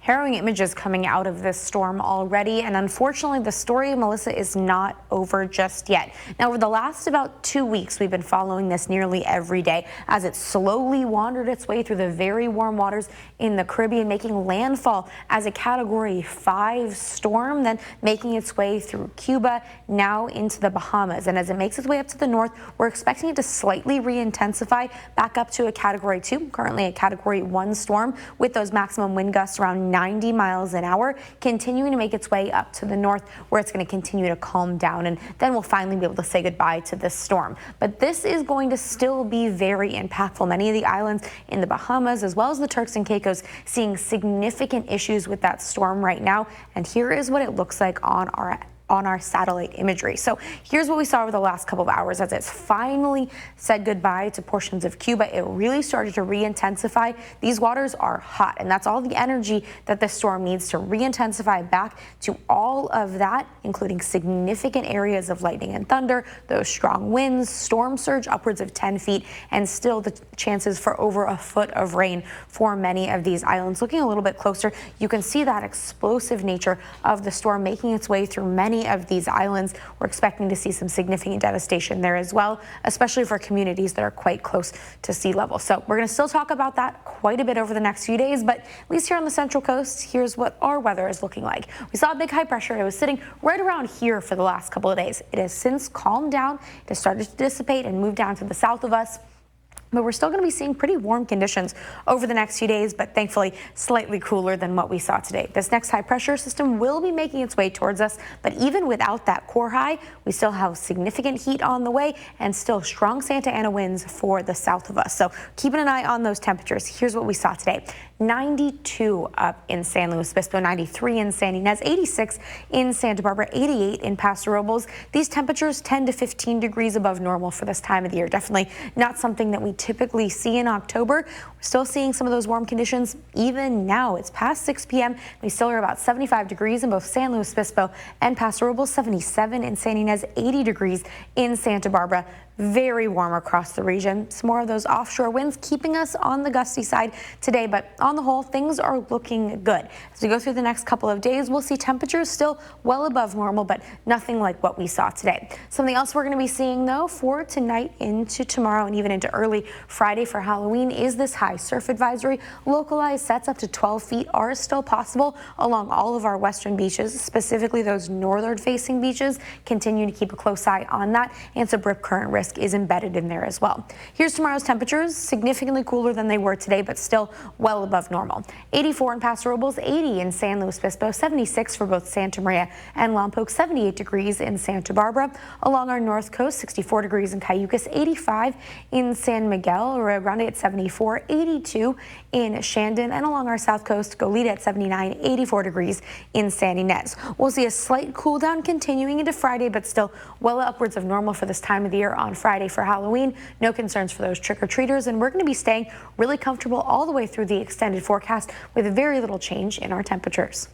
Harrowing images coming out of this storm already, and unfortunately the story, Melissa, is not over just yet. Now, over the last about 2 weeks, we've been following this nearly every day as it slowly wandered its way through the very warm waters in the Caribbean, making landfall as a Category 5 storm, then making its way through Cuba, now into the Bahamas. And as it makes its way up to the north, we're expecting it to slightly re-intensify back up to a Category 2, currently a Category 1 storm, with those maximum wind gusts around 90 miles an hour, continuing to make its way up to the north, where it's going to continue to calm down, and then we'll finally be able to say goodbye to this storm. But this is going to still be very impactful. Many of the islands in the Bahamas, as well as the Turks and Caicos, seeing significant issues with that storm right now. And here is what it looks like on our satellite imagery. So here's what we saw over the last couple of hours as it's finally said goodbye to portions of Cuba. It really started to re-intensify. These waters are hot, and that's all the energy that the storm needs to re-intensify back to all of that, including significant areas of lightning and thunder, those strong winds, storm surge upwards of 10 feet, and still the chances for over a foot of rain for many of these islands. Looking a little bit closer, you can see that explosive nature of the storm making its way through many of these islands. We're expecting to see some significant devastation there as well, especially for communities that are quite close to sea level. So we're going to still talk about that quite a bit over the next few days, but at least here on the Central Coast, here's what our weather is looking like. We saw a big high pressure. It was sitting right around here for the last couple of days. It has since calmed down. It has started to dissipate and move down to the south of us. But we're still going to be seeing pretty warm conditions over the next few days, but thankfully slightly cooler than what we saw today. This next high pressure system will be making its way towards us, but even without that core high, we still have significant heat on the way and still strong Santa Ana winds for the south of us. So keeping an eye on those temperatures. Here's what we saw today. 92 up in San Luis Obispo, 93 in San Ynez, 86 in Santa Barbara, 88 in Paso Robles. These temperatures 10 to 15 degrees above normal for this time of the year. Definitely not something that we typically see in October. We're still seeing some of those warm conditions even now. It's past 6 p.m. We still are about 75 degrees in both San Luis Obispo and Paso Robles, 77 in San Ynez, 80 degrees in Santa Barbara. Very warm across the region. Some more of those offshore winds keeping us on the gusty side today, but on the whole, things are looking good. As we go through the next couple of days, we'll see temperatures still well above normal, but nothing like what we saw today. Something else we're going to be seeing, though, for tonight into tomorrow and even into early Friday for Halloween is this high surf advisory. Localized sets up to 12 feet are still possible along all of our western beaches, specifically those northern-facing beaches. Continue to keep a close eye on that, and some rip current risk is embedded in there as well. Here's tomorrow's temperatures, significantly cooler than they were today, but still well above normal. 84 in Paso Robles, 80 in San Luis Obispo, 76 for both Santa Maria and Lompoc, 78 degrees in Santa Barbara. Along our north coast, 64 degrees in Cayucas, 85 in San Miguel, Rio Grande at 74, 82 in Shandon, and along our south coast, Goleta at 79, 84 degrees in San Ynez. We'll see a slight cool down continuing into Friday, but still well upwards of normal for this time of the year on Friday for Halloween. No concerns for those trick-or-treaters, and we're going to be staying really comfortable all the way through the extended forecast with very little change in our temperatures.